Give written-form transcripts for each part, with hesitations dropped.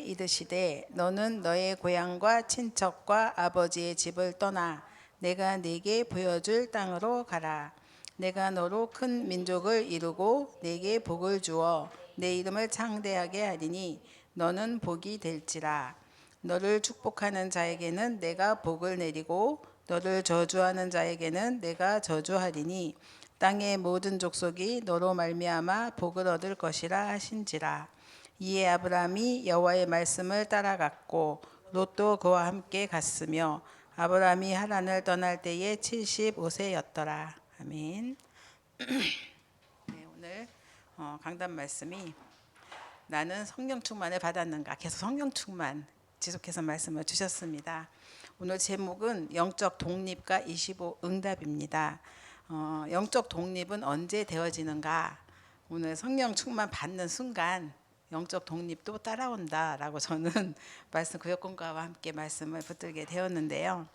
이르시되 너는 너의 고향과 친척과 아버지의 집을 떠나 내가 네게 보여줄 땅으로 가라. 내가 너로 큰 민족을 이루고 네게 복을 주어 내 이름을 창대하게 하리니 너는 복이 될지라. 너를 축복하는 자에게는 내가 복을 내리고 너를 저주하는 자에게는 내가 저주하리니 땅의 모든 족속이 너로 말미암아 복을 얻을 것이라 하신지라. 이에 아브라함이 여호와의 말씀을 따라갔고 롯도 그와 함께 갔으며 아브라함이 하란을 떠날 때에 75세였더라. 아멘. 네, 오늘 강단 말씀이 나는 성령 충만을 받았는가? 계속 성령 충만 지속해서 말씀을 주셨습니다. 오늘 제목은 영적 독립과 25 응답입니다. 영적 독립은 언제 되어지는가? 오늘 성령 충만 받는 순간 영적 독립도 따라온다라고 저는 말씀 구역공과와 함께 말씀을 붙들게 되었는데요.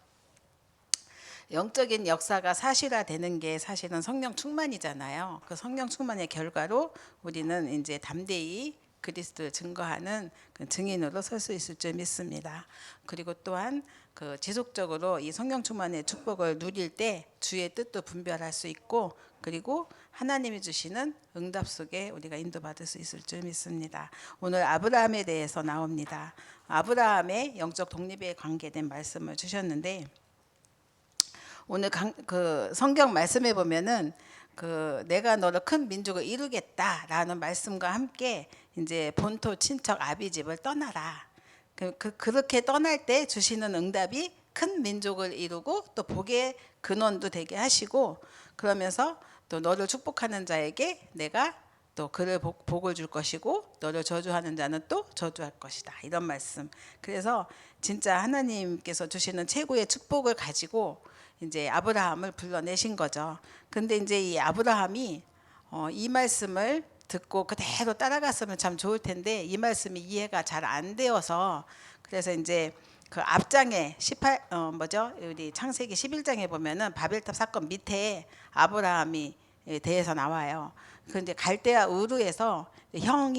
영적인 역사가 사실화되는 게 사실은 성령 충만이잖아요. 그 성령 충만의 결과로 우리는 이제 담대히 그리스도를 증거하는 그 증인으로 설 수 있을 줄 믿습니다. 그리고 또한 그 지속적으로 이 성령 충만의 축복을 누릴 때 주의 뜻도 분별할 수 있고, 그리고 하나님이 주시는 응답 속에 우리가 인도받을 수 있을 줄 믿습니다. 오늘 아브라함에 대해서 나옵니다. 아브라함의 영적 독립에 관계된 말씀을 주셨는데, 오늘 그 성경 말씀에 보면은 그 내가 너를 큰 민족을 이루겠다라는 말씀과 함께 이제 본토 친척 아비 집을 떠나라. 그렇게 떠날 때 주시는 응답이 큰 민족을 이루고 또 복의 근원도 되게 하시고, 그러면서 또 너를 축복하는 자에게 내가 또 그를 복을 줄 것이고 너를 저주하는 자는 또 저주할 것이다, 이런 말씀. 그래서 진짜 하나님께서 주시는 최고의 축복을 가지고 이제 아브라함을 불러내신 거죠. 근데 이제 이 아브라함이 이 말씀을 듣고 그대로 따라갔으면 참 좋을 텐데 이 말씀이 이해가 잘 안 되어서, 그래서 이제 그 앞장에 18 우리 창세기 11장에 보면은 바벨탑 사건 밑에 아브라함이 대해서 나와요. 그 이제 갈대아 우르에서 형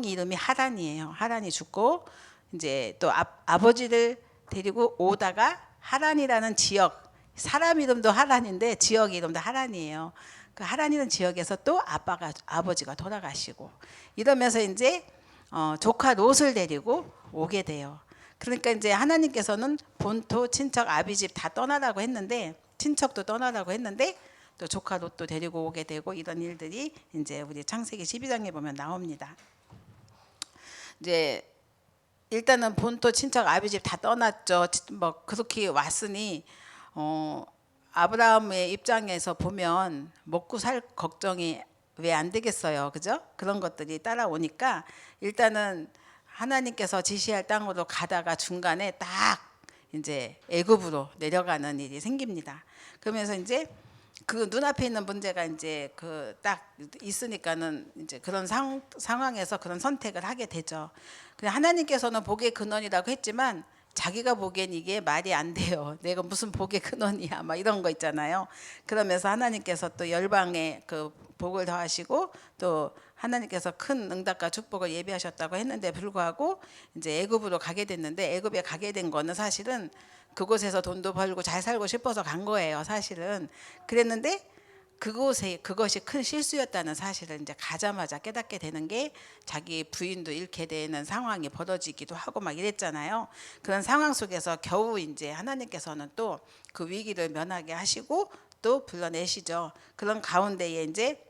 이름이 하란이에요. 하란이 죽고 이제 또 아버지를 데리고 오다가 하란이라는 지역, 사람 이름도 하란인데 지역 이름도 하란이에요. 그 하란이라는 지역에서 또 아버지가 돌아가시고 이러면서 이제 조카 롯을 데리고 오게 돼요. 그러니까 이제 하나님께서는 본토 친척 아비 집 다 떠나라고 했는데, 친척도 떠나라고 했는데 또 조카 롯도 데리고 오게 되고, 이런 일들이 이제 우리 창세기 12장에 보면 나옵니다. 이제 일단은 본토 친척 아비 집 다 떠났죠. 뭐 그렇게 왔으니 아브라함의 입장에서 보면 먹고 살 걱정이 왜 안 되겠어요, 그죠? 그런 것들이 따라오니까 일단은 하나님께서 지시할 땅으로 가다가 중간에 딱 이제 애굽으로 내려가는 일이 생깁니다. 그러면서 이제 그 눈앞에 있는 문제가 이제 그 딱 있으니까는 이제 그런 상황에서 그런 선택을 하게 되죠. 하나님께서는 복의 근원이라고 했지만 자기가 보기엔 이게 말이 안 돼요. 내가 무슨 복의 근원이야, 막 이런 거 있잖아요. 그러면서 하나님께서 또 열방에 그 복을 더하시고 또 하나님께서 큰 응답과 축복을 예비하셨다고 했는데 불구하고 이제 애굽으로 가게 됐는데, 애굽에 가게 된 거는 사실은 그곳에서 돈도 벌고 잘 살고 싶어서 간 거예요, 사실은. 그랬는데 그것이 큰 실수였다는 사실을 이제 가자마자 깨닫게 되는 게, 자기 부인도 잃게 되는 상황이 벌어지기도 하고 막 이랬잖아요. 그런 상황 속에서 겨우 이제 하나님께서는 또 그 위기를 면하게 하시고 또 불러내시죠. 그런 가운데에 이제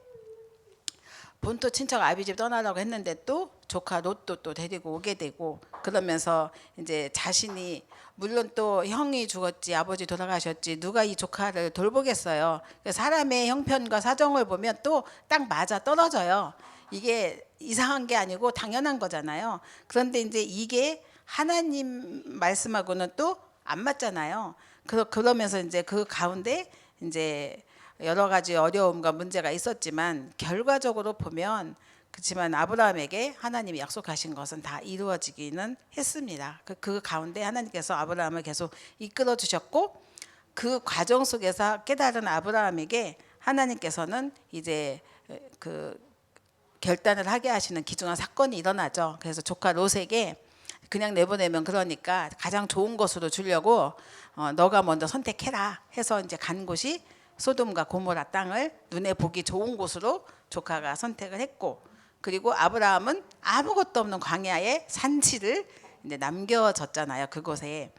본토 친척 아비집 떠나라고 했는데 또 조카 롯도 또 데리고 오게 되고, 그러면서 이제 자신이, 물론 또 형이 죽었지 아버지 돌아가셨지 누가 이 조카를 돌보겠어요. 사람의 형편과 사정을 보면 또 딱 맞아 떨어져요. 이게 이상한 게 아니고 당연한 거잖아요. 그런데 이제 이게 하나님 말씀하고는 또 안 맞잖아요. 그러면서 이제 그 가운데 이제 여러 가지 어려움과 문제가 있었지만 결과적으로 보면, 그렇지만 아브라함에게 하나님이 약속하신 것은 다 이루어지기는 했습니다. 그 가운데 하나님께서 아브라함을 계속 이끌어 주셨고, 그 과정 속에서 깨달은 아브라함에게 하나님께서는 이제 그 결단을 하게 하시는 기중한 사건이 일어나죠. 그래서 조카 롯에게 그냥 내보내면 그러니까 가장 좋은 것으로 주려고 너가 먼저 선택해라 해서 이제 간 곳이 소돔과 고모라 땅을 눈에 보기 좋은 곳으로 조카가 선택을 했고, 그리고 아브라함은 아무것도 없는 광야의 산지를 이제 남겨졌잖아요, 그곳에.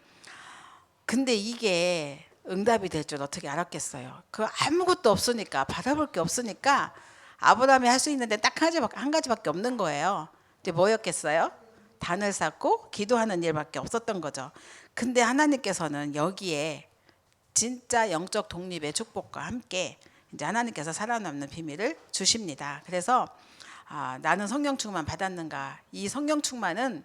근데 이게 응답이 될 줄 어떻게 알았겠어요? 그 아무것도 없으니까, 바라볼 게 없으니까 아브라함이 할 수 있는데 딱 한 가지밖에 없는 거예요. 이제 뭐였겠어요? 단을 쌓고 기도하는 일밖에 없었던 거죠. 근데 하나님께서는 여기에 진짜 영적 독립의 축복과 함께 이제 하나님께서 살아남는 비밀을 주십니다. 그래서 나는 성령 충만 받았는가? 이 성령 충만은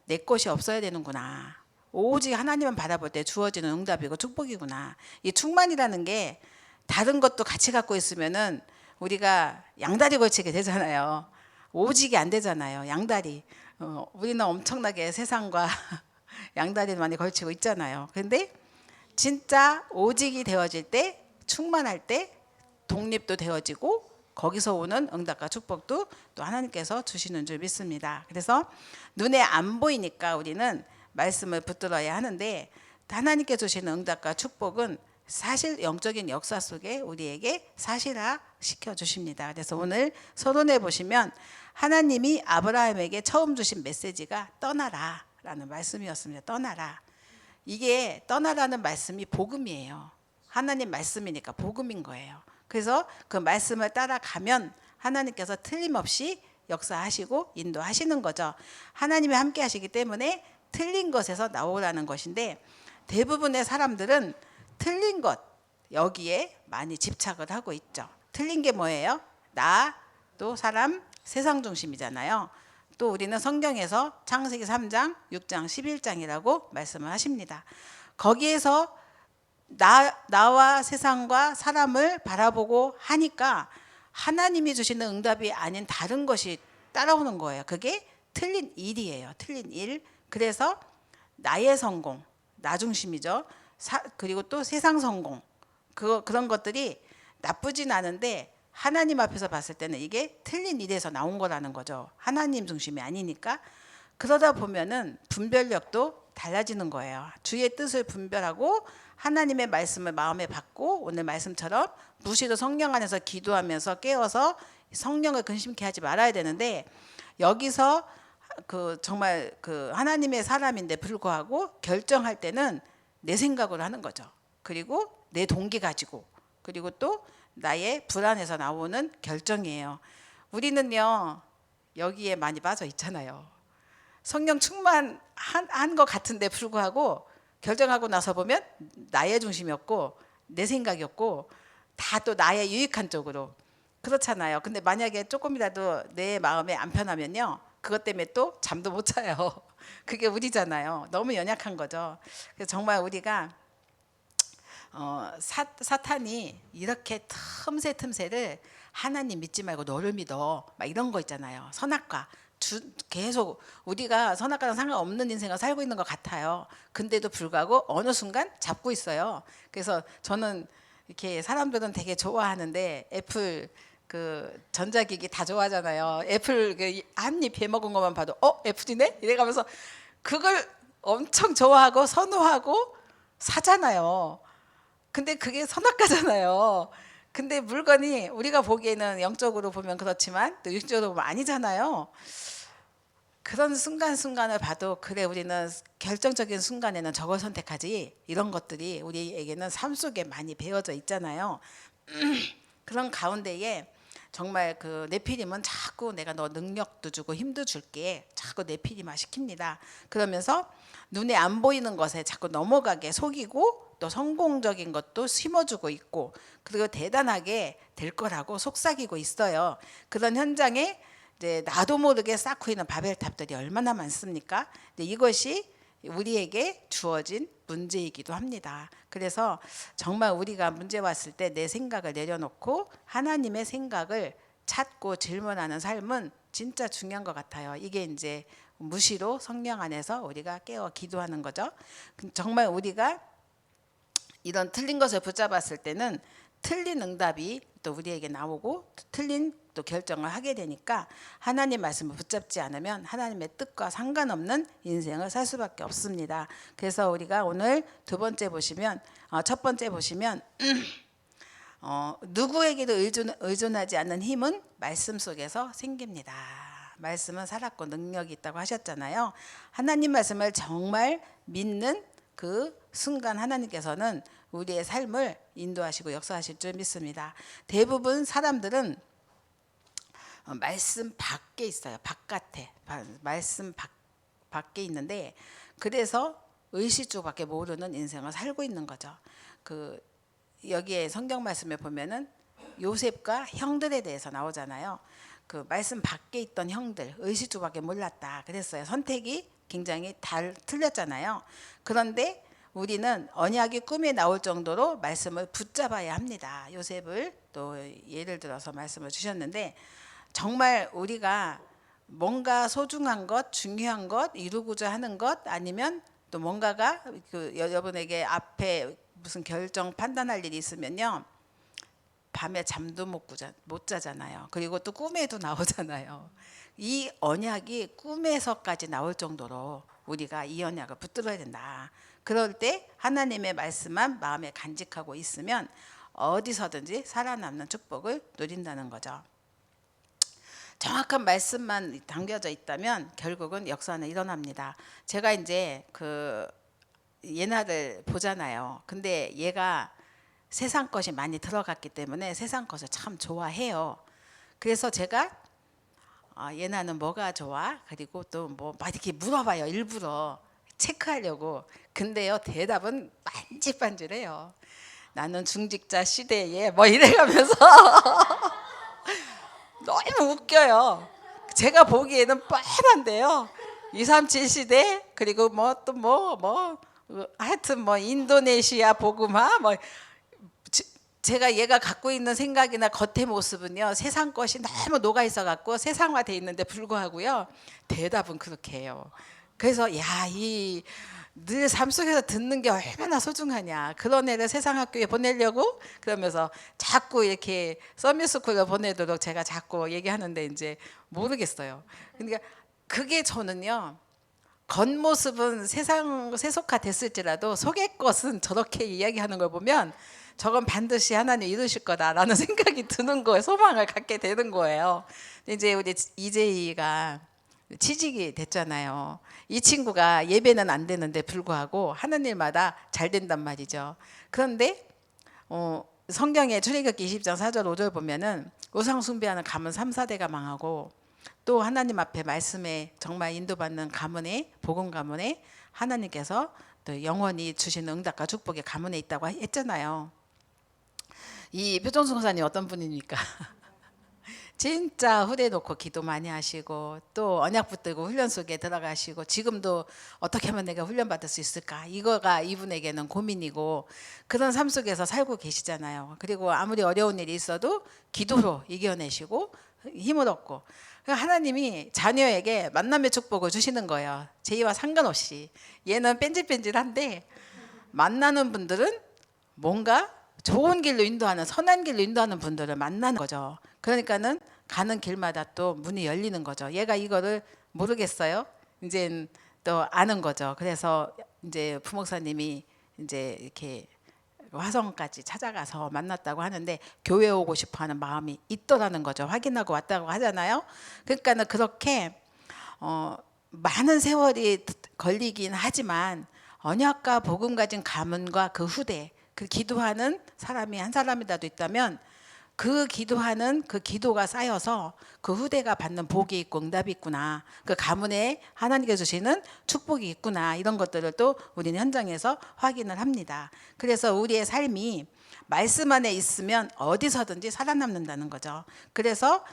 내 것이 없어야 되는구나. 오직 하나님만 바라볼 때 주어지는 응답이고 축복이구나. 이 충만이라는 게 다른 것도 같이 갖고 있으면은 우리가 양다리 걸치게 되잖아요. 오직이 안 되잖아요. 양다리. 우리는 엄청나게 세상과 양다리를 많이 걸치고 있잖아요. 근데 진짜 오직이 되어질 때, 충만할 때 독립도 되어지고 거기서 오는 응답과 축복도 또 하나님께서 주시는 줄 믿습니다. 그래서 눈에 안 보이니까 우리는 말씀을 붙들어야 하는데, 하나님께 주시는 응답과 축복은 사실 영적인 역사 속에 우리에게 사실화 시켜 주십니다. 그래서 오늘 서론에 보시면 하나님이 아브라함에게 처음 주신 메시지가 떠나라 라는 말씀이었습니다. 떠나라. 이게 떠나라는 말씀이 복음이에요. 하나님 말씀이니까 복음인 거예요. 그래서 그 말씀을 따라가면 하나님께서 틀림없이 역사하시고 인도하시는 거죠. 하나님이 함께 하시기 때문에 틀린 것에서 나오라는 것인데, 대부분의 사람들은 틀린 것 여기에 많이 집착을 하고 있죠. 틀린 게 뭐예요? 나, 또 사람, 세상 중심이잖아요. 또 우리는 성경에서 창세기 3장, 6장, 11장이라고 말씀을 하십니다. 거기에서 나와 세상과 사람을 바라보고 하니까 하나님이 주시는 응답이 아닌 다른 것이 따라오는 거예요. 그게 틀린 일이에요. 틀린 일. 그래서 나의 성공, 나 중심이죠. 그리고 또 세상 성공, 그런 것들이 나쁘진 않은데 하나님 앞에서 봤을 때는 이게 틀린 일에서 나온 거라는 거죠. 하나님 중심이 아니니까. 그러다 보면은 분별력도 달라지는 거예요. 주의 뜻을 분별하고 하나님의 말씀을 마음에 받고, 오늘 말씀처럼 무시로 성령 안에서 기도하면서 깨어서 성령을 근심케 하지 말아야 되는데, 여기서 정말 하나님의 사람인데 불구하고 결정할 때는 내 생각으로 하는 거죠. 그리고 내 동기 가지고, 그리고 또 나의 불안에서 나오는 결정이에요. 우리는요 여기에 많이 빠져 있잖아요. 성령 충만한 것 같은데 불구하고 결정하고 나서 보면 나의 중심이었고 내 생각이었고 다 또 나의 유익한 쪽으로 그렇잖아요. 근데 만약에 조금이라도 내 마음에 안 편하면요, 그것 때문에 또 잠도 못 자요. 그게 우리잖아요. 너무 연약한 거죠. 그래서 정말 우리가 사탄이 이렇게 틈새를 하나님 믿지 말고 너를 믿어 막 이런 거 있잖아요. 선악과 계속 우리가 선악과랑 상관없는 인생을 살고 있는 것 같아요. 근데도 불구하고 어느 순간 잡고 있어요. 그래서 저는 이렇게 사람들은 되게 좋아하는데, 애플 전자기기 다 좋아하잖아요. 애플 한 입 베먹은 것만 봐도 애플이네? 이래가면서 그걸 엄청 좋아하고 선호하고 사잖아요. 근데 그게 선악과잖아요. 근데 물건이 우리가 보기에는 영적으로 보면 그렇지만 또 육적으로 보면 아니잖아요. 그런 순간순간을 봐도 그래, 우리는 결정적인 순간에는 저걸 선택하지, 이런 것들이 우리에게는 삶 속에 많이 배어져 있잖아요. 그런 가운데에 정말 네피림은 자꾸 내가 너 능력도 주고 힘도 줄게, 자꾸 네피림화 시킵니다. 그러면서 눈에 안 보이는 것에 자꾸 넘어가게 속이고, 또 성공적인 것도 심어주고 있고, 그리고 대단하게 될 거라고 속삭이고 있어요. 그런 현장에 이제 나도 모르게 쌓고 있는 바벨탑들이 얼마나 많습니까? 이것이 우리에게 주어진 문제이기도 합니다. 그래서 정말 우리가 문제 왔을 때 내 생각을 내려놓고 하나님의 생각을 찾고 질문하는 삶은 진짜 중요한 것 같아요. 이게 이제 무시로 성령 안에서 우리가 깨어 기도하는 거죠. 정말 우리가 이런 틀린 것을 붙잡았을 때는 틀린 응답이 또 우리에게 나오고, 틀린 또 결정을 하게 되니까 하나님 말씀을 붙잡지 않으면 하나님의 뜻과 상관없는 인생을 살 수밖에 없습니다. 그래서 우리가 오늘 첫 번째 보시면 누구에게도 의존하지 않는 힘은 말씀 속에서 생깁니다. 말씀은 살았고 능력이 있다고 하셨잖아요. 하나님 말씀을 정말 믿는 그 순간 하나님께서는 우리의 삶을 인도하시고 역사하실 줄 믿습니다. 대부분 사람들은 말씀 밖에 있어요. 바깥에 말씀 밖에 있는데 그래서 의식주밖에 모르는 인생을 살고 있는 거죠. 여기에 성경 말씀에 보면은 요셉과 형들에 대해서 나오잖아요. 그 말씀 밖에 있던 형들 의식주밖에 몰랐다 그랬어요. 선택이 굉장히 틀렸잖아요. 그런데 우리는 언약이 꿈에 나올 정도로 말씀을 붙잡아야 합니다. 요셉을 또 예를 들어서 말씀을 주셨는데 정말 우리가 뭔가 소중한 것, 중요한 것, 이루고자 하는 것 아니면 또 뭔가가 여러분에게 앞에 무슨 결정 판단할 일이 있으면요. 밤에 잠도 못 자잖아요. 그리고 또 꿈에도 나오잖아요. 이 언약이 꿈에서까지 나올 정도로 우리가 이 언약을 붙들어야 된다. 그럴 때 하나님의 말씀만 마음에 간직하고 있으면 어디서든지 살아남는 축복을 누린다는 거죠. 정확한 말씀만 담겨져 있다면 결국은 역사는 일어납니다. 제가 이제 얘나를 보잖아요. 근데 얘가 세상 것이 많이 들어갔기 때문에 세상 것을 참 좋아해요. 그래서 제가 얘나는 뭐가 좋아? 그리고 또 뭐 막 이렇게 물어봐요. 일부러 체크하려고. 근데요 대답은 반질반질해요. 나는 중직자 시대에 뭐 이래가면서 너무 웃겨요. 제가 보기에는 뻔한데요. 237 시대 그리고 뭐 또 하여튼 뭐 인도네시아 복음화 뭐 제가 얘가 갖고 있는 생각이나 겉의 모습은요 세상 것이 너무 녹아 있어 갖고 세상화돼 있는데 불구하고요 대답은 그렇게 해요. 그래서 늘 삶 속에서 듣는 게 얼마나 소중하냐. 그런 애를 세상 학교에 보내려고 그러면서 자꾸 이렇게 서밋스쿨에 보내도록 제가 자꾸 얘기하는데 이제 모르겠어요. 그러니까 그게 저는요 겉모습은 세속화 됐을지라도 속의 것은 저렇게 이야기하는 걸 보면 저건 반드시 하나님 이루실 거다라는 생각이 드는 거예요. 소망을 갖게 되는 거예요. 이제 우리 이재희가 취직이 됐잖아요. 이 친구가 예배는 안 되는데 불구하고 하는 일마다 잘 된단 말이죠. 그런데 성경에 출애굽기 20장 4절 5절 보면은 우상 숭배하는 가문 3, 4대가 망하고 또 하나님 앞에 말씀에 정말 인도받는 가문에 복음 가문에 하나님께서 또 영원히 주시는 응답과 축복의 가문에 있다고 했잖아요. 이 표정수 목사님 어떤 분입니까? 진짜 후대 놓고 기도 많이 하시고 또 언약 붙들고 훈련 속에 들어가시고 지금도 어떻게 하면 내가 훈련 받을 수 있을까 이거가 이분에게는 고민이고 그런 삶 속에서 살고 계시잖아요. 그리고 아무리 어려운 일이 있어도 기도로 이겨내시고 힘을 얻고 하나님이 자녀에게 만남의 축복을 주시는 거예요. 제이와 상관없이. 얘는 뺀질뺀질한데 만나는 분들은 뭔가 좋은 길로 인도하는 선한 길로 인도하는 분들을 만나는 거죠. 그러니까는 가는 길마다 또 문이 열리는 거죠. 얘가 이거를 모르겠어요. 이제 또 아는 거죠. 그래서 이제 부목사님이 이제 이렇게 화성까지 찾아가서 만났다고 하는데 교회 오고 싶어하는 마음이 있더라는 거죠. 확인하고 왔다고 하잖아요. 그러니까는 그렇게 많은 세월이 걸리긴 하지만 언약과 복음 가진 가문과 그 후대 그 기도하는 사람이 한 사람이라도 있다면 그 기도하는 그 기도가 쌓여서 그 후대가 받는 복이 있고 응답이 있구나. 그 가문에 하나님께서 주시는 축복이 있구나. 이런 것들을 또 우리는 현장에서 확인을 합니다. 그래서 우리의 삶이 말씀 안에 있으면 어디서든지 살아남는다는 거죠. 그래서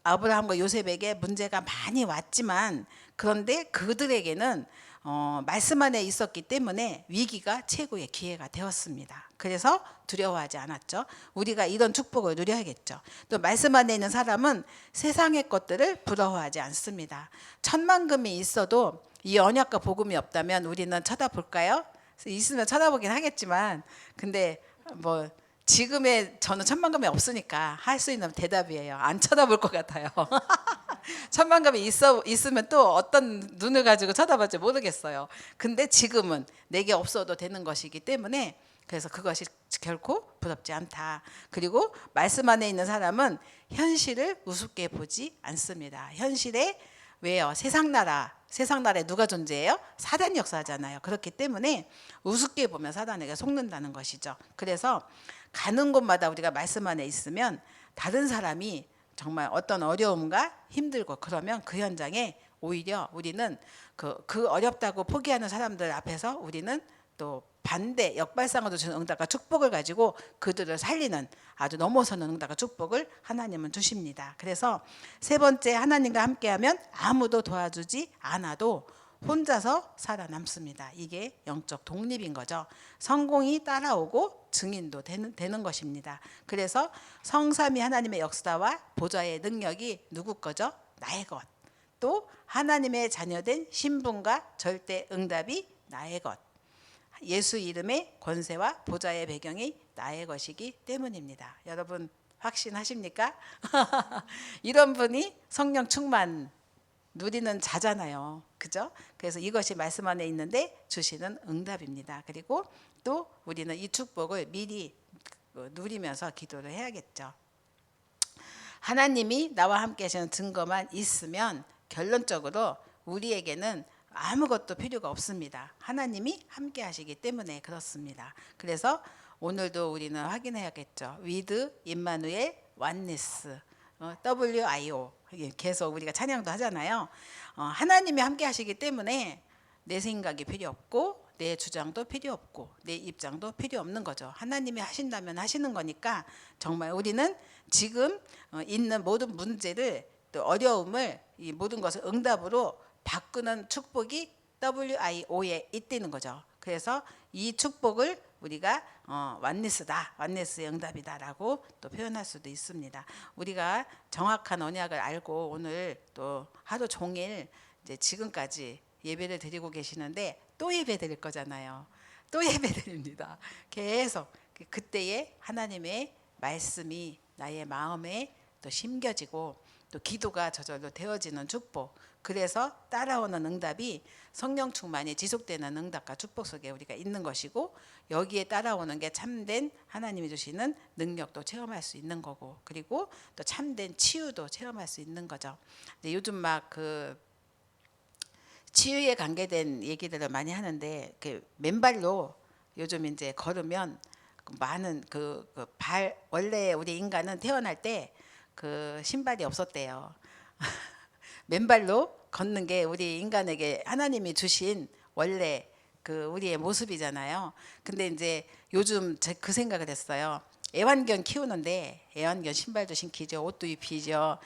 아브라함과 요셉에게 문제가 많이 왔지만 그런데 그들에게는 말씀 안에 있었기 때문에 위기가 최고의 기회가 되었습니다. 그래서 두려워하지 않았죠. 우리가 이런 축복을 누려야겠죠. 또 말씀 안에 있는 사람은 세상의 것들을 부러워하지 않습니다. 천만금이 있어도 이 언약과 복음이 없다면 우리는 쳐다볼까요? 있으면 쳐다보긴 하겠지만 근데 뭐 지금의 저는 천만금이 없으니까 할 수 있는 대답이에요. 안 쳐다볼 것 같아요. 천만금이 있으면 또 어떤 눈을 가지고 쳐다볼지 모르겠어요. 근데 지금은 내게 없어도 되는 것이기 때문에 그래서 그것이 결코 부럽지 않다. 그리고 말씀 안에 있는 사람은 현실을 우습게 보지 않습니다. 현실에 왜요? 세상 나라에 누가 존재해요? 사단이 역사하잖아요. 그렇기 때문에 우습게 보면 사단에게 속는다는 것이죠. 그래서 가는 곳마다 우리가 말씀 안에 있으면 다른 사람이 정말 어떤 어려움과 힘들고 그러면 그 현장에 오히려 우리는 그 어렵다고 포기하는 사람들 앞에서 우리는 또 반대 역발상으로 주는 응답과 축복을 가지고 그들을 살리는 아주 넘어서는 응답과 축복을 하나님은 주십니다. 그래서 세 번째, 하나님과 함께하면 아무도 도와주지 않아도 혼자서 살아남습니다. 이게 영적 독립인 거죠. 성공이 따라오고 증인도 되는 것입니다. 그래서 성삼위 하나님의 역사와 보좌의 능력이 누구 거죠? 나의 것. 또 하나님의 자녀된 신분과 절대 응답이 나의 것. 예수 이름의 권세와 보좌의 배경이 나의 것이기 때문입니다. 여러분 확신하십니까? 이런 분이 성령 충만 누리는 자잖아요. 그죠? 그래서 이것이 말씀 안에 있는데 주시는 응답입니다. 그리고 또 우리는 이 축복을 미리 누리면서 기도를 해야겠죠. 하나님이 나와 함께 하시는 증거만 있으면 결론적으로 우리에게는 아무것도 필요가 없습니다. 하나님이 함께 하시기 때문에 그렇습니다. 그래서 오늘도 우리는 확인해야겠죠. With 임마누엘 oneness, WIO 계속 우리가 찬양도 하잖아요. 하나님이 함께 하시기 때문에 내 생각이 필요 없고 내 주장도 필요 없고 내 입장도 필요 없는 거죠. 하나님이 하신다면 하시는 거니까 정말 우리는 지금 있는 모든 문제를 또 어려움을 이 모든 것을 응답으로 바꾸는 축복이 WIO에 있다는 거죠. 그래서 이 축복을 우리가 완네스다, 완네스의 응답이다라고 또 표현할 수도 있습니다. 우리가 정확한 언약을 알고 오늘 또 하루 종일 이제 지금까지 예배를 드리고 계시는데 또 예배 드릴 거잖아요. 또 예배 드립니다. 계속 그때에 하나님의 말씀이 나의 마음에 또 심겨지고 또 기도가 저절로 되어지는 축복. 그래서 따라오는 응답이 성령 충만이 지속되는 응답과 축복 속에 우리가 있는 것이고 여기에 따라오는 게 참된 하나님이 주시는 능력도 체험할 수 있는 거고 그리고 또 참된 치유도 체험할 수 있는 거죠. 근데 요즘 막 치유에 관계된 얘기들을 많이 하는데 맨발로 요즘 이제 걸으면 많은 원래 우리 인간은 태어날 때 신발이 없었대요. 맨발로 걷는 게 우리 인간에게 하나님이 주신 원래 우리의 모습이잖아요. 근데 이제 요즘 그 생각을 했어요. 애완견 키우는데 애완견 신발도 신기죠. 옷도 입히죠.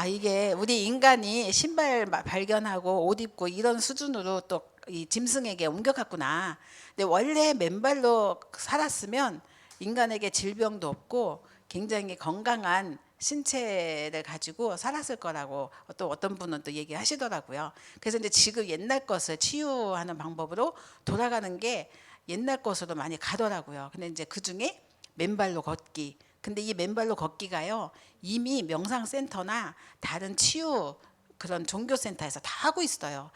이게 우리 인간이 신발 발견하고 옷 입고 이런 수준으로 또 이 짐승에게 옮겨갔구나. 근데 원래 맨발로 살았으면 인간에게 질병도 없고 굉장히 건강한 신체를 가지고 살았을 거라고 또 어떤 분은 또 얘기하시더라고요. 그래서 이제 지금 옛날 것을 치유하는 방법으로 돌아가는 게 옛날 것으로 많이 가더라고요. 근데 이제 그 중에 맨발로 걷기. 근데 이 맨발로 걷기가요 이미 명상센터나 다른 치유 그런 종교센터에서 다 하고 있어요.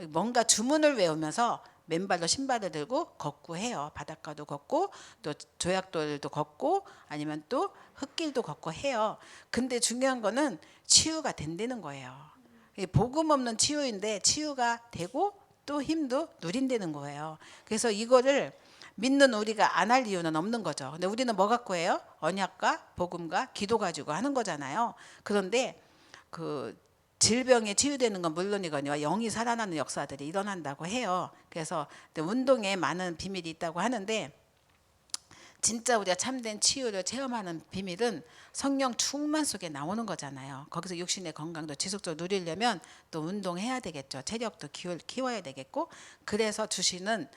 뭔가 주문을 외우면서 맨발로 신발을 들고 걷고 해요. 바닷가도 걷고 또 조약돌도 걷고 아니면 또 흙길도 걷고 해요. 근데 중요한 거는 치유가 된다는 거예요. 복음 없는 치유인데 치유가 되고 또 힘도 누린다는 거예요. 그래서 이거를 믿는 우리가 안 할 이유는 없는 거죠. 근데 우리는 뭐 갖고 해요? 언약과 복음과 기도 가지고 하는 거잖아요. 그런데 질병에 치유되는 건 물론이거니와 영이 살아나는 역사들이 일어난다고 해요. 그래서 운동에 많은 비밀이 있다고 하는데 진짜 우리가 참된 치유를 체험하는 비밀은 성령 충만 속에 나오는 거잖아요. 거기서 육신의 건강도 지속적으로 누리려면 또 운동해야 되겠죠. 체력도 키워야 되겠고 그래서 주시는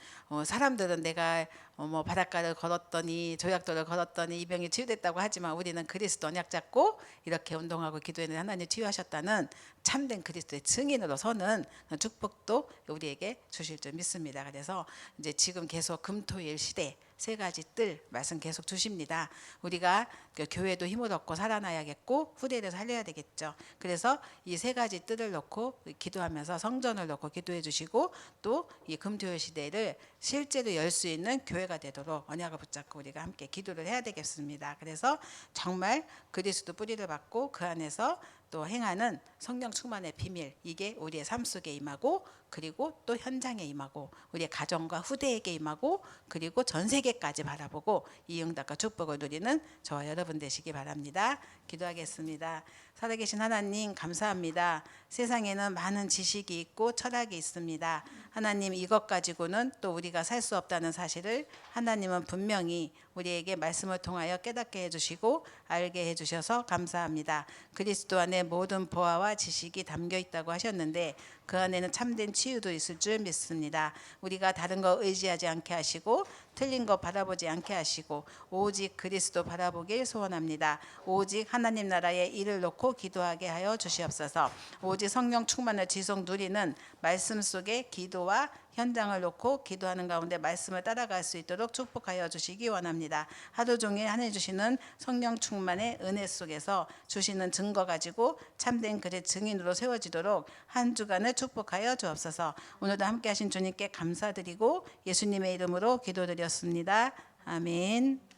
사람들은 내가 뭐 바닷가를 걸었더니 조약돌을 걸었더니 이 병이 치유됐다고 하지만 우리는 그리스도 언약 잡고 이렇게 운동하고 기도했는데 하나님 치유하셨다는 참된 그리스도의 증인으로 서는 축복도 우리에게 주실 줄 믿습니다. 그래서 이제 지금 계속 금토일 시대 세 가지 뜰 말씀 계속 주십니다. 우리가 그 교회도 힘을 얻고 살아나야겠고 후대를 살려야 되겠죠. 그래서 이 세 가지 뜰을 놓고 기도하면서 성전을 놓고 기도해 주시고 또 이 금토일 시대를 실제로 열 수 있는 교회가 되도록 언약을 붙잡고 우리가 함께 기도를 해야 되겠습니다. 그래서 정말 그리스도 뿌리를 받고 그 안에서 또 행하는 성령 충만의 비밀, 이게 우리의 삶 속에 임하고 그리고 또 현장에 임하고 우리의 가정과 후대에게 임하고 그리고 전 세계까지 바라보고 이 응답과 축복을 누리는 저와 여러분 되시기 바랍니다. 기도하겠습니다. 살아계신 하나님 감사합니다. 세상에는 많은 지식이 있고 철학이 있습니다. 하나님 이것 가지고는 또 우리가 살 수 없다는 사실을 하나님은 분명히 우리에게 말씀을 통하여 깨닫게 해주시고 알게 해주셔서 감사합니다. 그리스도 안에 모든 보화와 지식이 담겨 있다고 하셨는데 그 안에는 참된 치유도 있을 줄 믿습니다. 우리가 다른 거 의지하지 않게 하시고 틀린 거 바라보지 않게 하시고 오직 그리스도 바라보길 소원합니다. 오직 하나님 나라의 일을 놓고 기도하게 하여 주시옵소서. 오직 성령 충만을 지속 누리는 말씀 속에 기도와 현장을 놓고 기도하는 가운데 말씀을 따라갈 수 있도록 축복하여 주시기 원합니다. 하루 종일 하늘 주시는 성령 충만의 은혜 속에서 주시는 증거 가지고 참된 그의 증인으로 세워지도록 한 주간을 축복하여 주옵소서. 오늘도 함께 하신 주님께 감사드리고 예수님의 이름으로 기도드렸습니다. 아멘.